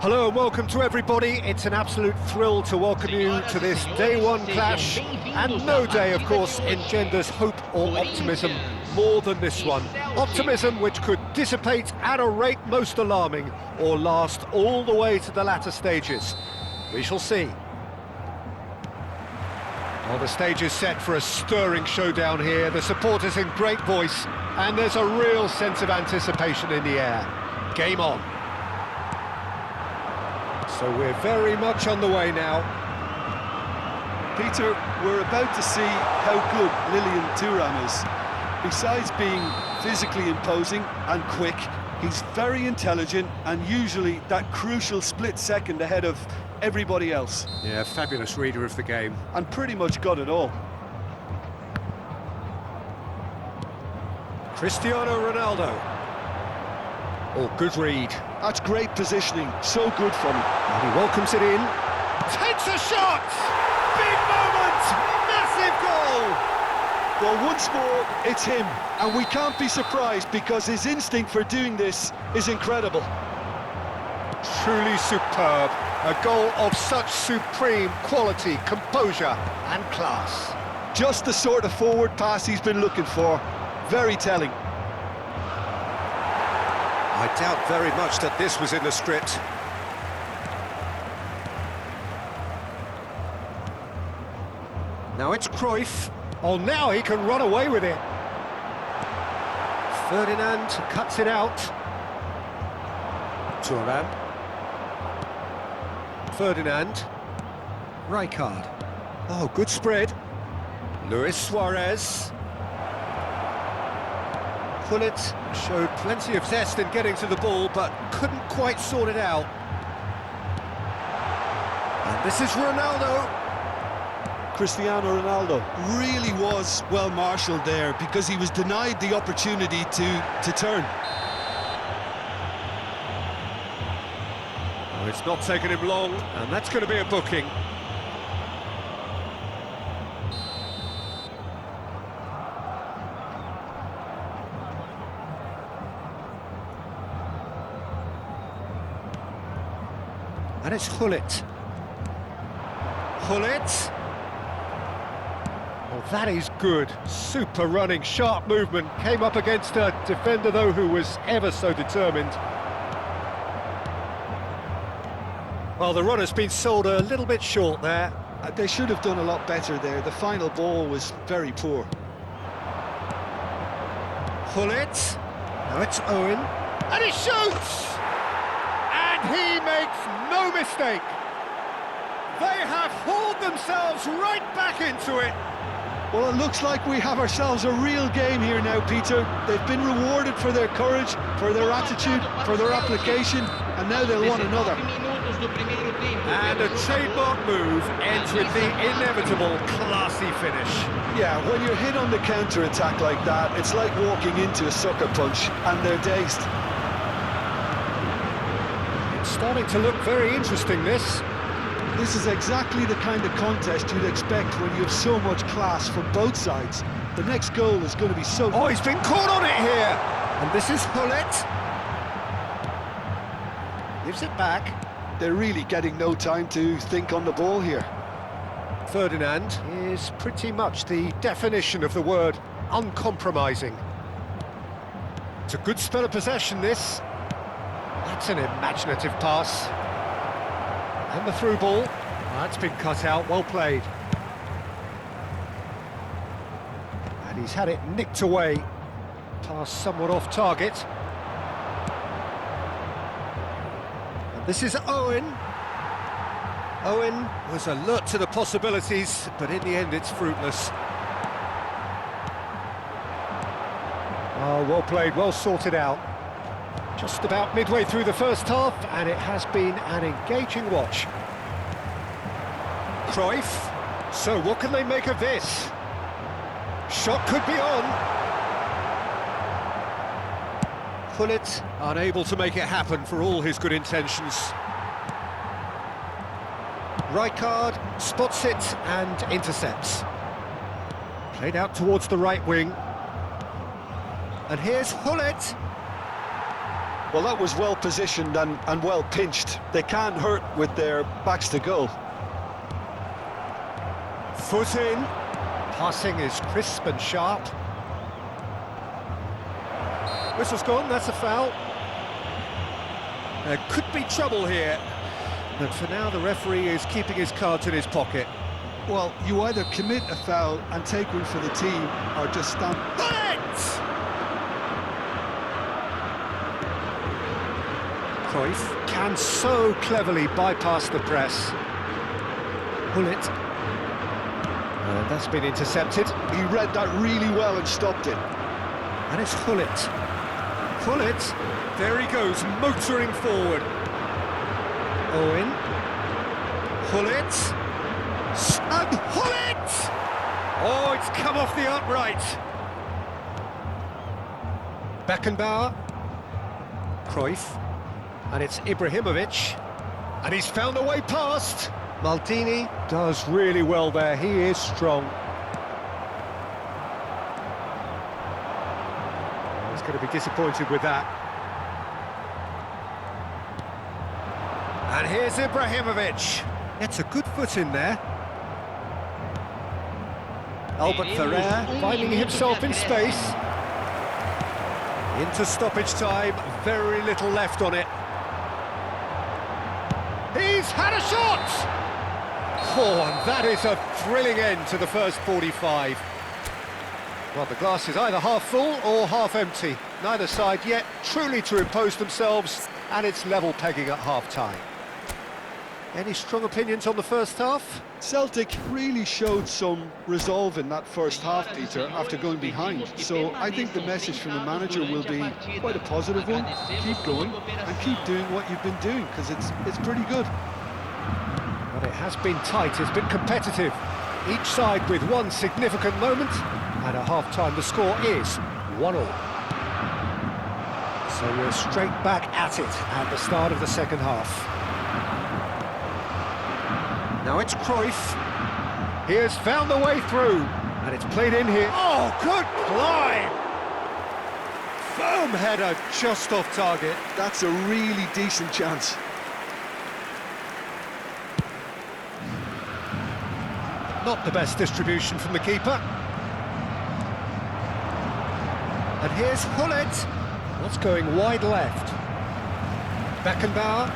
Hello and welcome to everybody. It's an absolute thrill to welcome you to this day one clash, and no day, of course, engenders hope or optimism more than this one. Optimism which could dissipate at a rate most alarming or last all the way to the latter stages. We shall see. Well, the stage is set for a stirring showdown here. The supporters in great voice, and there's a real sense of anticipation in the air. Game on. So we're very much on the way now. Peter, we're about to see how good Lilian Thuram is. Besides being physically imposing and quick, he's very intelligent and usually that crucial split second ahead of everybody else. Yeah, fabulous reader of the game. And pretty much got it all. Cristiano Ronaldo. Oh, good read. That's great positioning, so good from him. And he welcomes it in. Takes a shot! Big moment! Massive goal! Well, once more, it's him. And we can't be surprised because his instinct for doing this is incredible. Truly superb. A goal of such supreme quality, composure and class. Just the sort of forward pass he's been looking for. Very telling. I doubt very much that this was in the script. Now it's Cruyff. Oh, now he can run away with it. Ferdinand cuts it out. Thuram. Ferdinand. Rijkaard. Oh, good spread. Luis Suarez. Gullit showed plenty of zest in getting to the ball, but couldn't quite sort it out. And this is Ronaldo. Cristiano Ronaldo really was well marshalled there because he was denied the opportunity to turn. Oh, it's not taken him long, and that's going to be a booking. And it's Gullit. Gullit. Oh, that is good. Super running, sharp movement. Came up against a defender, though, who was ever so determined. Well, the run has been sold a little bit short there. They should have done a lot better there. The final ball was very poor. Gullit. Now it's Owen. And he shoots! And he makes no mistake. They have hauled themselves right back into it. Well, it looks like we have ourselves a real game here now, Peter. They've been rewarded for their courage, for their attitude, for their application, and now they'll want another. And a trademark move ends with the inevitable classy finish. Yeah, when you're hit on the counter-attack like that, it's like walking into a sucker punch, and they're dazed. It's starting to look very interesting, this. This is exactly the kind of contest you'd expect when you have so much class from both sides. The next goal is going to be so... Oh, he's been caught on it here! And this is Gullit. Gives it back. They're really getting no time to think on the ball here. Ferdinand is pretty much the definition of the word uncompromising. It's a good spell of possession, this. That's an imaginative pass. And the through ball. That's been cut out, well played. And he's had it nicked away. Pass somewhat off target. And this is Owen. Owen was alert to the possibilities, but in the end it's fruitless. Oh, well played, well sorted out. Just about midway through the first half, and it has been an engaging watch. Cruyff. So what can they make of this? Shot could be on. Gullit unable to make it happen for all his good intentions. Rijkaard spots it and intercepts. Played out towards the right wing. And here's Gullit. Well, that was well positioned and well pinched. They can't hurt with their backs to goal. Foot in. Passing is crisp and sharp. Whistle's gone, that's a foul. There could be trouble here. But for now, the referee is keeping his cards in his pocket. Well, you either commit a foul and take one for the team, or just stand... Bullet! Cruyff can so cleverly bypass the press. Bullet. That's been intercepted. He read that really well and stopped it. And it's Hullet. Hullet, there he goes, motoring forward. Owen. Hullet. And Hullet! Oh, it's come off the upright. Beckenbauer. Cruyff. And it's Ibrahimovic. And he's found a way past. Maldini does really well there, he is strong. He's going to be disappointed with that. And here's Ibrahimovic. Gets a good foot in there. Albert Ferrer finding himself in space. Into stoppage time, very little left on it. He's had a shot! Oh, and that is a thrilling end to the first 45. Well, the glass is either half full or half empty. Neither side yet truly to impose themselves, and it's level pegging at half-time. Any strong opinions on the first half? Celtic really showed some resolve in that first half, Peter, after going behind. So I think the message from the manager will be quite a positive one. Keep going and keep doing what you've been doing, because it's pretty good. But it has been tight, it's been competitive. Each side with one significant moment, and at half-time the score is 1-1. So we're straight back at it at the start of the second half. Now it's Cruyff. He has found the way through, and it's played in here. Oh, good climb! Firm header just off target. That's a really decent chance. Not the best distribution from the keeper. And here's Hullet. What's going wide left? Beckenbauer.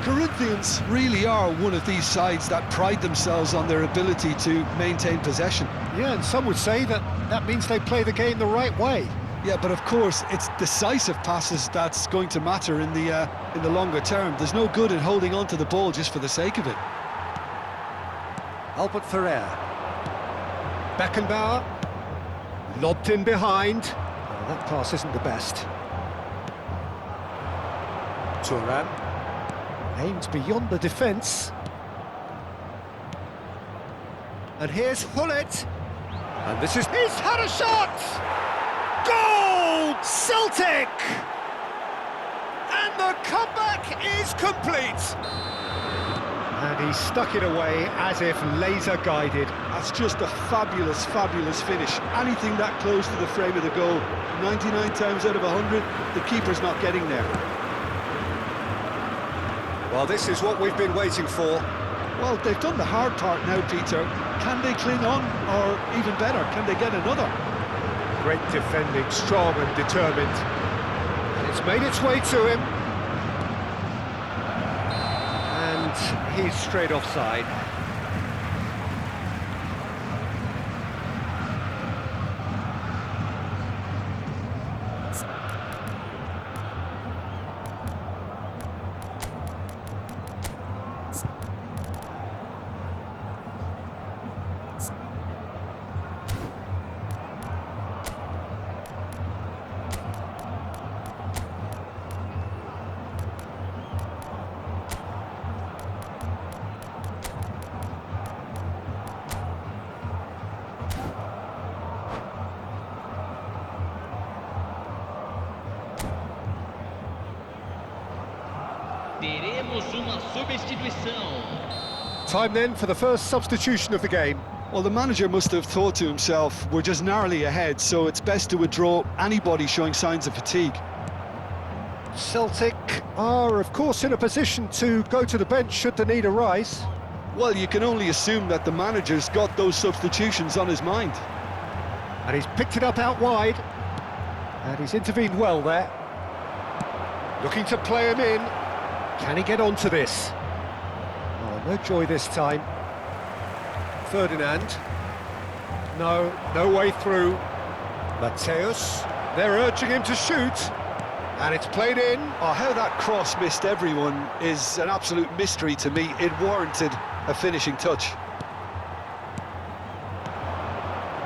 Corinthians really are one of these sides that pride themselves on their ability to maintain possession. Yeah, and some would say that means they play the game the right way. Yeah, but of course, it's decisive passes that's going to matter in the longer term. There's no good in holding on to the ball just for the sake of it. Albert Ferrer. Beckenbauer. Lobbed in behind. Oh, that pass isn't the best. Thuram. Aimed beyond the defence. And here's Hullet. And this is... He's had a shot! Goal! Celtic! And the comeback is complete! And he stuck it away as if laser-guided. That's just a fabulous, fabulous finish. Anything that close to the frame of the goal, 99 times out of 100, the keeper's not getting there. Well, this is what we've been waiting for. Well, they've done the hard part now, Peter. Can they cling on, or even better, can they get another? Great defending, strong and determined. And it's made its way to him. And he's straight offside. Teremos uma substituição. Time then for the first substitution of the game. Well, the manager must have thought to himself, we're just narrowly ahead, so it's best to withdraw anybody showing signs of fatigue. Celtic are, of course, in a position to go to the bench should the need arise. Well, you can only assume that the manager's got those substitutions on his mind. And he's picked it up out wide. And he's intervened well there. Looking to play him in. Can he get onto this? Oh, no joy this time. Ferdinand. No, no way through. Mateus. They're urging him to shoot. And it's played in. Oh, how that cross missed everyone is an absolute mystery to me. It warranted a finishing touch.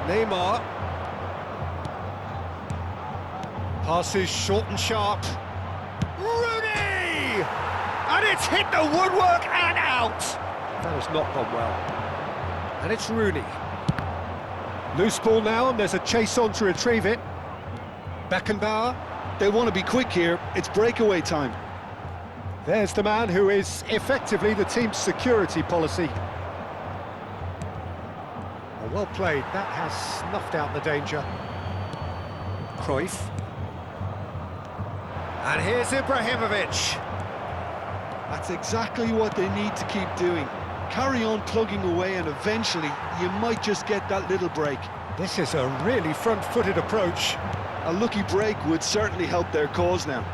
Neymar. Passes short and sharp. Rooney! And it's hit the woodwork and out! That has not gone well. And it's Rooney. Loose ball now, and there's a chase on to retrieve it. Beckenbauer. They want to be quick here. It's breakaway time. There's the man who is effectively the team's security policy. Oh, well played. That has snuffed out the danger. Cruyff. And here's Ibrahimovic. That's exactly what they need to keep doing. Carry on plugging away and eventually you might just get that little break. This is a really front-footed approach. A lucky break would certainly help their cause now.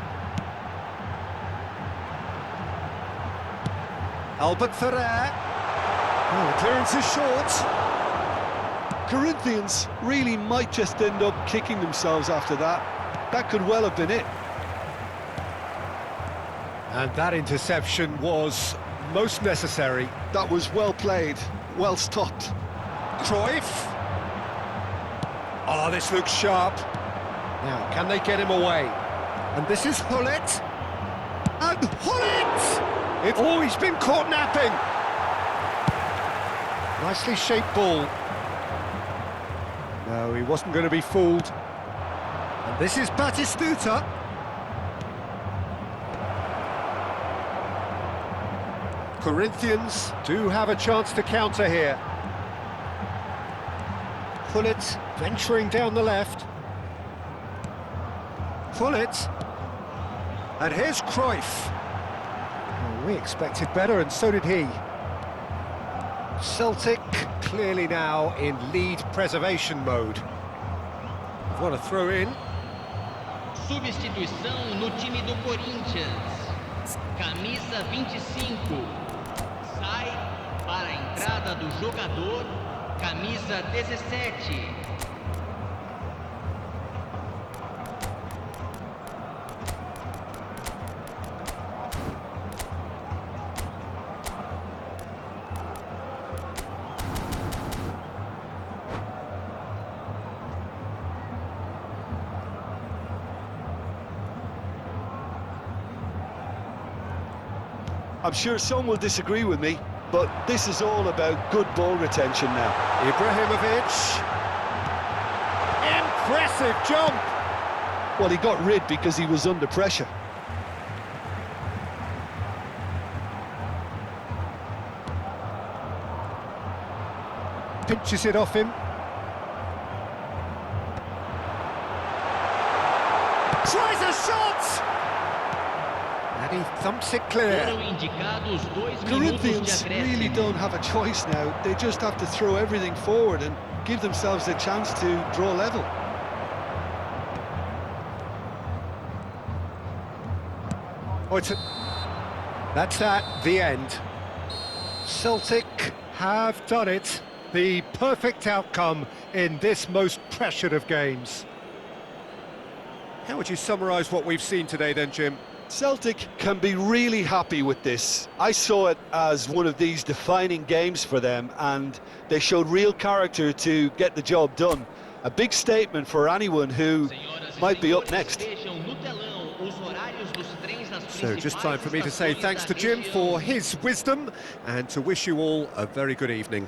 Albert Ferrer. Oh, the clearance is short. Corinthians really might just end up kicking themselves after that. That could well have been it. And that interception was most necessary. That was well played, well stopped. Cruyff. Oh, this looks sharp. Now, can they get him away? And this is Hullet. And Hullet! Oh, he's been caught napping. Nicely shaped ball. No, he wasn't going to be fooled. And this is Batistuta. Corinthians do have a chance to counter here. Hullet venturing down the left. Hullet. And here's Cruyff. Well, we expected better, and so did he. Celtic clearly now in lead preservation mode. What a throw in. Substituição no time do Corinthians. Camisa 25. Sai para a entrada do jogador, camisa 17. I'm sure some will disagree with me, but this is all about good ball retention now. Ibrahimovic. Impressive jump. Well, he got rid because he was under pressure. Pinches it off him. Tries a shot! And he thumps it clear. Foram indicados 2 minutos de Corinthians really acréscimo. don't have a choice now. They just have to throw everything forward and give themselves a chance to draw level. Oh, that's the end. Celtic have done it. The perfect outcome in this most pressured of games. How would you summarise what we've seen today then, Jim? Celtic can be really happy with this. I saw it as one of these defining games for them, and they showed real character to get the job done. A big statement for anyone who might be up next. So just time for me to say thanks to Jim for his wisdom and to wish you all a very good evening.